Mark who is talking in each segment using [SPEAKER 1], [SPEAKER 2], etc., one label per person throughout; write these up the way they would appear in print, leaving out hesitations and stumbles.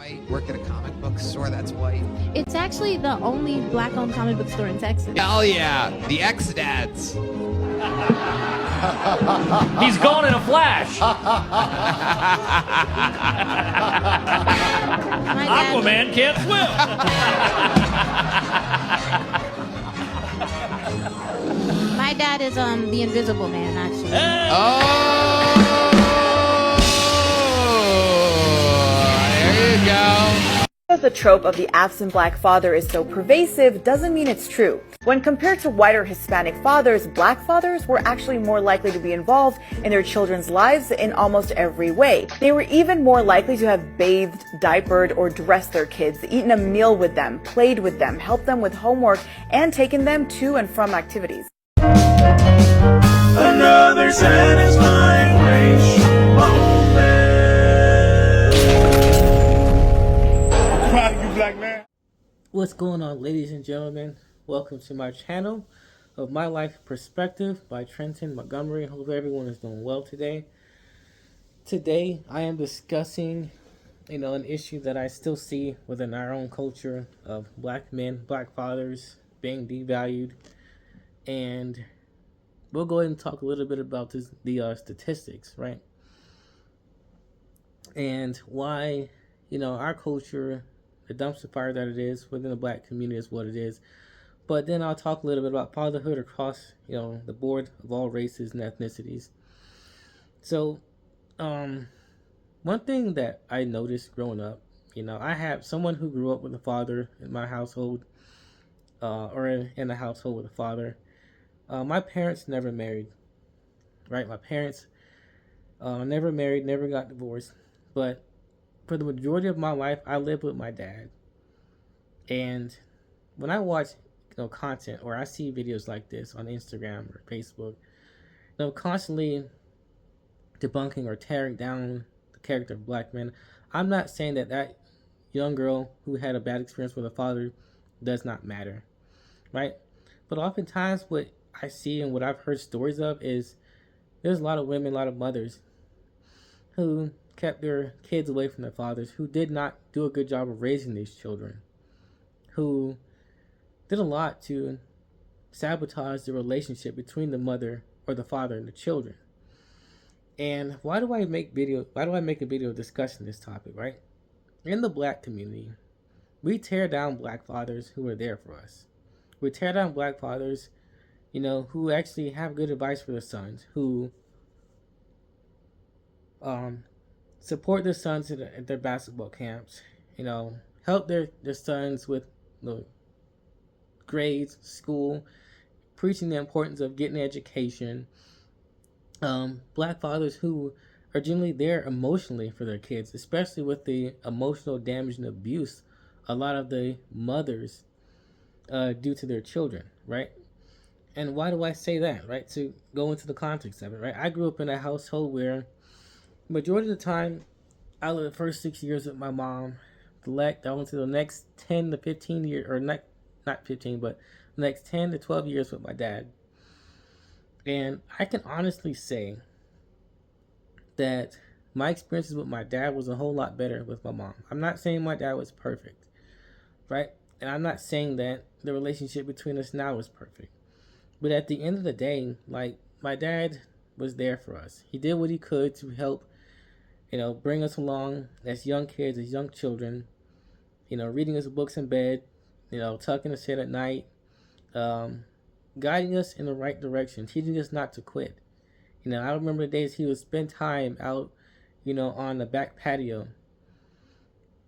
[SPEAKER 1] white, work at a comic book store that's white.
[SPEAKER 2] It's actually the only black-owned comic book store in Texas.
[SPEAKER 1] Hell yeah, the X-Dads.
[SPEAKER 3] He's gone in a flash. Aquaman can't swim.
[SPEAKER 2] My dad is the Invisible Man, actually.
[SPEAKER 3] Hey.
[SPEAKER 1] Oh, there you go.
[SPEAKER 4] Because the trope of the absent black father is so pervasive doesn't mean it's true. When compared to white or Hispanic fathers, black fathers were actually more likely to be involved in their children's lives in almost every way. They were even more likely to have bathed, diapered, or dressed their kids, eaten a meal with them, played with them, helped them with homework, and taken them to and from activities.
[SPEAKER 5] Another satisfying racial moment. Proud of you, black man.
[SPEAKER 6] What's going on, ladies and gentlemen? Welcome to my channel of My Life Perspective by Trenton Montgomery. Hope everyone is doing well today. Today, I am discussing, an issue that I still see within our own culture of black men, black fathers being devalued, and we'll go ahead and talk a little bit about the statistics, right? And why, our culture, the dumpster fire that it is within the black community is what it is. But then I'll talk a little bit about fatherhood across, the board of all races and ethnicities. So, one thing that I noticed growing up, I have someone who grew up with a father in my household, or in a household with a father. My parents never married, right? My parents never married, never got divorced. But for the majority of my life, I lived with my dad. And when I watch content, or I see videos like this on Instagram or Facebook, constantly debunking or tearing down the character of black men, I'm not saying that young girl who had a bad experience with a father does not matter, right? But oftentimes what I see and what I've heard stories of is there's a lot of women, a lot of mothers who kept their kids away from their fathers, who did not do a good job of raising these children, who did a lot to sabotage the relationship between the mother or the father and the children. And why do I make a video discussing this topic, right? In the black community, we tear down black fathers who are there for us. We tear down black fathers, who actually have good advice for their sons, who support their sons at their basketball camps, help their sons with grades, school, preaching the importance of getting an education. Black fathers who are generally there emotionally for their kids, especially with the emotional damage and abuse a lot of the mothers do to their children, right? And why do I say that, right? To go into the context of it, right? I grew up in a household where majority of the time, out of the first 6 years with my mom, I went to the next 10 to 15 years, or not 15, but the next 10 to 12 years with my dad. And I can honestly say that my experiences with my dad was a whole lot better with my mom. I'm not saying my dad was perfect, right? And I'm not saying that the relationship between us now is perfect. But at the end of the day, my dad was there for us. He did what he could to help, bring us along as young kids, as young children, reading us books in bed, tucking us in at night, guiding us in the right direction, teaching us not to quit. I remember the days he would spend time out, on the back patio,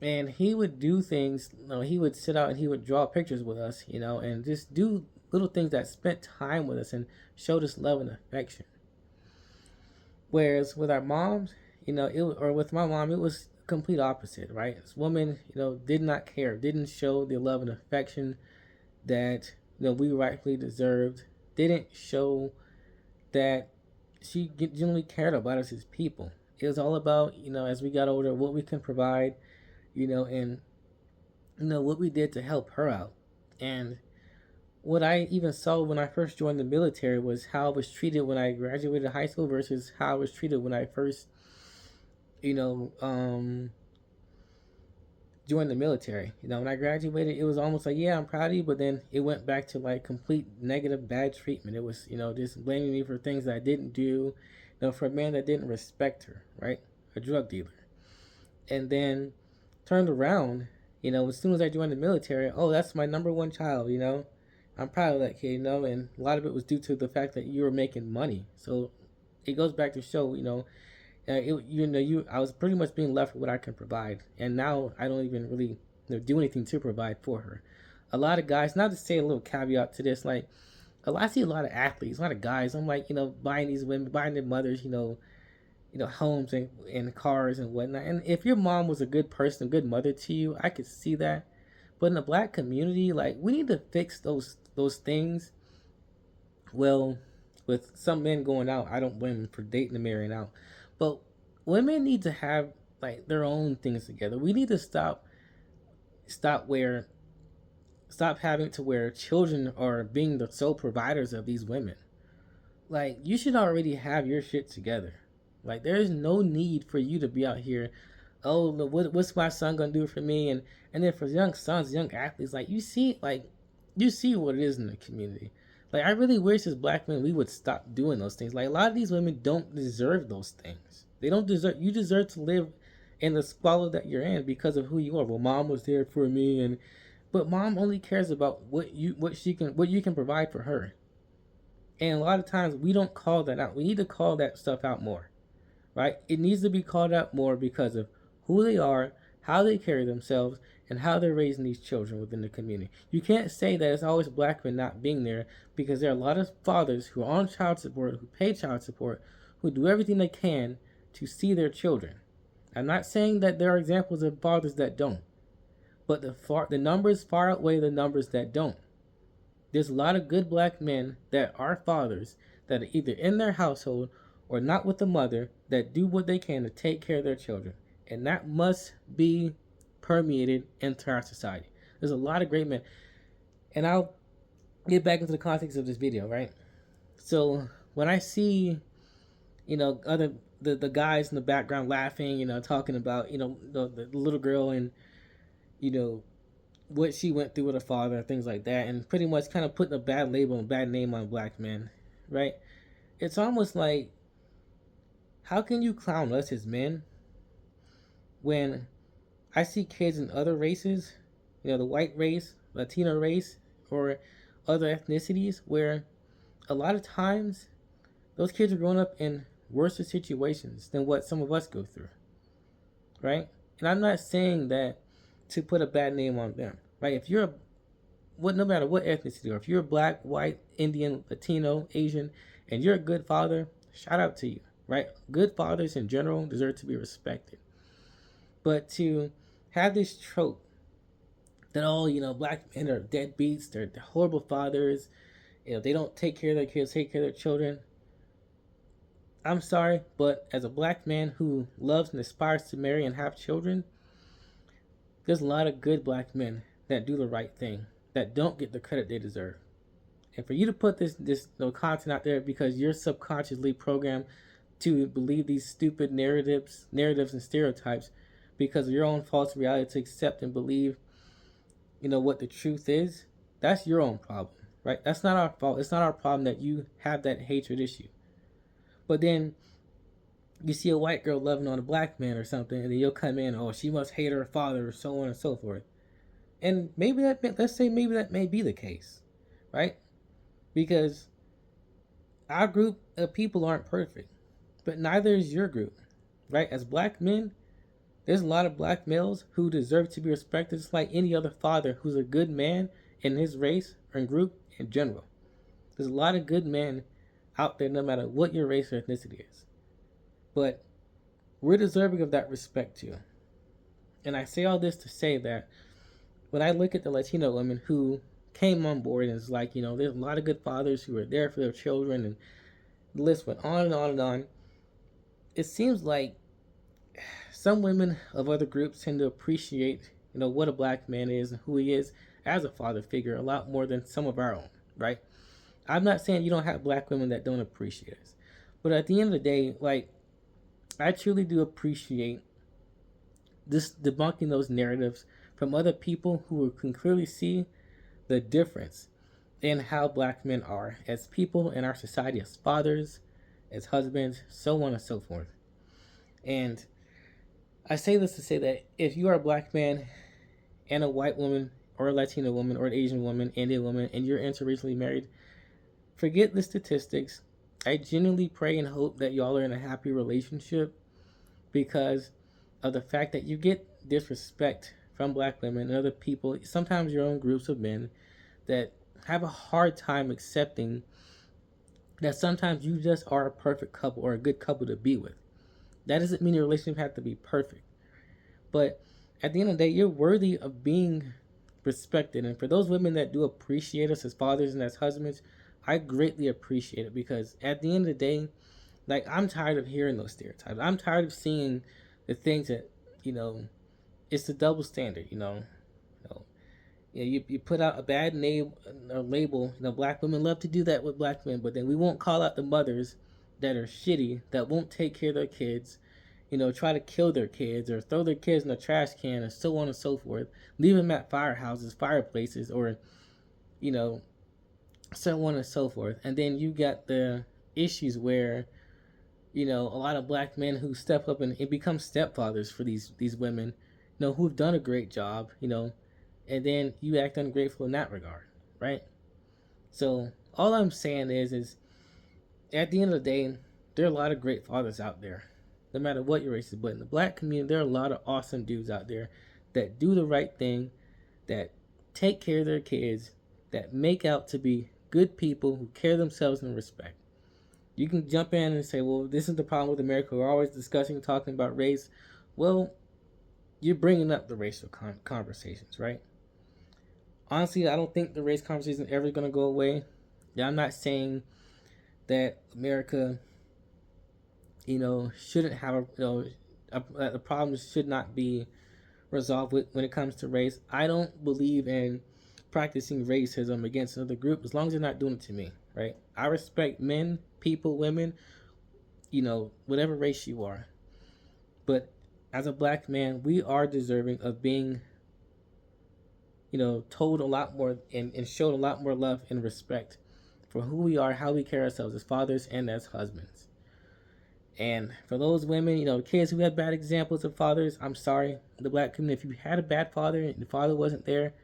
[SPEAKER 6] and he would do things, he would sit out and he would draw pictures with us, and just do little things that spent time with us and showed us love and affection. Whereas with our moms, with my mom, it was complete opposite, right? This woman, did not care, didn't show the love and affection that we rightfully deserved, didn't show that she genuinely cared about us as people. It was all about, as we got older, what we can provide, and what we did to help her out. And what I even saw when I first joined the military was how I was treated when I graduated high school versus how I was treated when I first, joined the military. When I graduated, it was almost like, yeah, I'm proud of you, but then it went back to like complete negative, bad treatment. It was, just blaming me for things that I didn't do, for a man that didn't respect her, right? A drug dealer. And then turned around, as soon as I joined the military, oh, that's my number one child, I'm proud of that kid, and a lot of it was due to the fact that you were making money. So it goes back to show, I was pretty much being left with what I can provide, and now I don't even really do anything to provide for her. A lot of guys, not to say a little caveat to this, like I see a lot of athletes, a lot of guys. I'm like, buying these women, buying their mothers, homes and cars and whatnot. And if your mom was a good person, a good mother to you, I could see that. But in the black community, like we need to fix those things. Well, with some men going out, I don't blame them for dating and marrying out. But women need to have like their own things together. We need to stop having to where children are being the sole providers of these women. Like you should already have your shit together. Like there's no need for you to be out here, oh, what's my son gonna do for me? And then for young sons, young athletes, like you see what it is in the community. Like I really wish as black men we would stop doing those things. Like a lot of these women don't deserve those things. They don't deserve. You deserve to live in the squalor that you're in because of who you are. Well, mom was there for me, but mom only cares about what you can provide for her. And a lot of times we don't call that out. We need to call that stuff out more, right? It needs to be called out more because of who they are, how they carry themselves, and how they're raising these children within the community. You can't say that it's always black men not being there, because there are a lot of fathers who are on child support, who pay child support, who do everything they can to see their children. I'm not saying that there are examples of fathers that don't, but the numbers far outweigh the numbers that don't. There's a lot of good black men that are fathers that are either in their household or not with the mother that do what they can to take care of their children. And that must be permeated into our society. There's a lot of great men. And I'll get back into the context of this video, right? So when I see, the guys in the background laughing, talking about, the little girl and, what she went through with her father and things like that, and pretty much kind of putting a bad label and bad name on black men, right? It's almost like, how can you clown us as men when I see kids in other races, the white race, Latino race, or other ethnicities, where a lot of times those kids are growing up in worse situations than what some of us go through, right? And I'm not saying that to put a bad name on them, right? If you're no matter what ethnicity, or if you're black, white, Indian, Latino, Asian, and you're a good father, shout out to you, right? Good fathers in general deserve to be respected. But to have this trope that all, black men are deadbeats, they're horrible fathers, they don't take care of their kids, take care of their children. I'm sorry, but as a black man who loves and aspires to marry and have children, there's a lot of good black men that do the right thing, that don't get the credit they deserve. And for you to put this content out there because you're subconsciously programmed to believe these stupid narratives and stereotypes because of your own false reality, to accept and believe, what the truth is, that's your own problem, right? That's not our fault. It's not our problem that you have that hatred issue. But then you see a white girl loving on a black man or something, and then you'll come in, oh, she must hate her father, or so on and so forth. And let's say that may be the case, right? Because our group of people aren't perfect, but neither is your group, right? As black men, there's a lot of black males who deserve to be respected just like any other father who's a good man in his race or in group in general. There's a lot of good men out there no matter what your race or ethnicity is. But we're deserving of that respect too. And I say all this to say that when I look at the Latino women who came on board, and it's like, there's a lot of good fathers who are there for their children, and the list went on and on and on. It seems like some women of other groups tend to appreciate, what a black man is and who he is as a father figure a lot more than some of our own, right? I'm not saying you don't have black women that don't appreciate us. But at the end of the day, like, I truly do appreciate this debunking those narratives from other people who can clearly see the difference in how black men are as people in our society, as fathers, as husbands, so on and so forth. And I say this to say that if you are a black man and a white woman or a Latino woman or an Asian woman, Indian woman, and you're interracially married, forget the statistics. I genuinely pray and hope that y'all are in a happy relationship, because of the fact that you get disrespect from black women and other people, sometimes your own groups of men, that have a hard time accepting that sometimes you just are a perfect couple or a good couple to be with. That doesn't mean your relationship has to be perfect. But at the end of the day, you're worthy of being respected. And for those women that do appreciate us as fathers and as husbands, I greatly appreciate it, because at the end of the day, like, I'm tired of hearing those stereotypes. I'm tired of seeing the things that, it's the double standard, you put out a bad name or label. Black women love to do that with black men, but then we won't call out the mothers that are shitty, that won't take care of their kids, try to kill their kids or throw their kids in a trash can and so on and so forth, leave them at firehouses, fireplaces, or, so on and so forth. And then you got the issues where, a lot of black men who step up and become stepfathers for these women, who've done a great job, and then you act ungrateful in that regard, right? So all I'm saying is at the end of the day, there are a lot of great fathers out there, no matter what your race is. But in the black community, there are a lot of awesome dudes out there that do the right thing, that take care of their kids, that make out to be good people who care themselves and respect. You can jump in and say, well, this is the problem with America. We're always discussing, talking about race. Well, you're bringing up the racial conversations, right? Honestly, I don't think the race conversation is ever going to go away. Yeah, I'm not saying that America, shouldn't have the problems should not be resolved when it comes to race. I don't believe in practicing racism against another group as long as they're not doing it to me, right? I respect men, people, women, whatever race you are. But as a black man, we are deserving of being, told a lot more and showed a lot more love and respect for who we are, how we carry ourselves as fathers and as husbands. And for those women, kids who had bad examples of fathers, I'm sorry. The black community, if you had a bad father and the father wasn't there,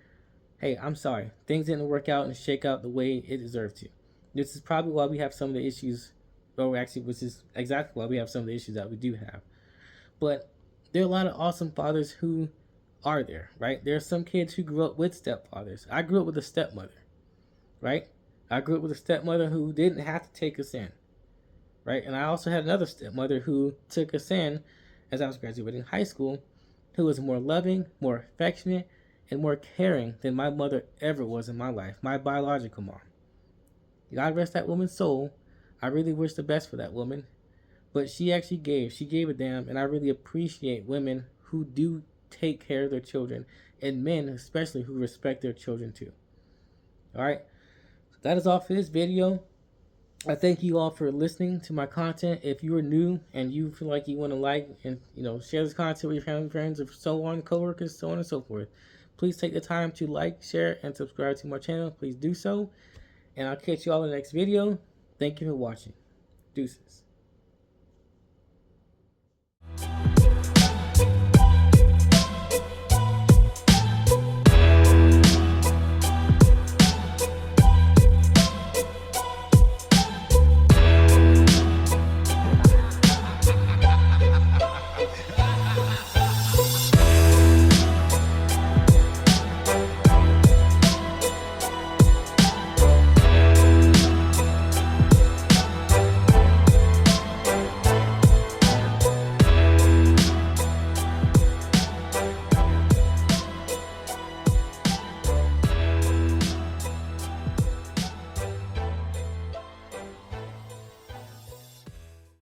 [SPEAKER 6] hey, I'm sorry. Things didn't work out and shake out the way it deserved to. This is probably why we have some of the issues, which is exactly why we have some of the issues that we do have. But there are a lot of awesome fathers who are there, right? There are some kids who grew up with stepfathers. I grew up with a stepmother, right? I grew up with a stepmother who didn't have to take us in, right? And I also had another stepmother who took us in as I was graduating high school, who was more loving, more affectionate, and more caring than my mother ever was in my life, my biological mom. God rest that woman's soul. I really wish the best for that woman. But she actually gave. She gave a damn, and I really appreciate women who do take care of their children, and men especially who respect their children too. Alright, that is all for this video. I thank you all for listening to my content. If you are new and you feel like you want to like and share this content with your family, friends, or so on, coworkers, so on and so forth, please take the time to like, share, and subscribe to my channel. Please do so. And I'll catch you all in the next video. Thank you for watching. Deuces.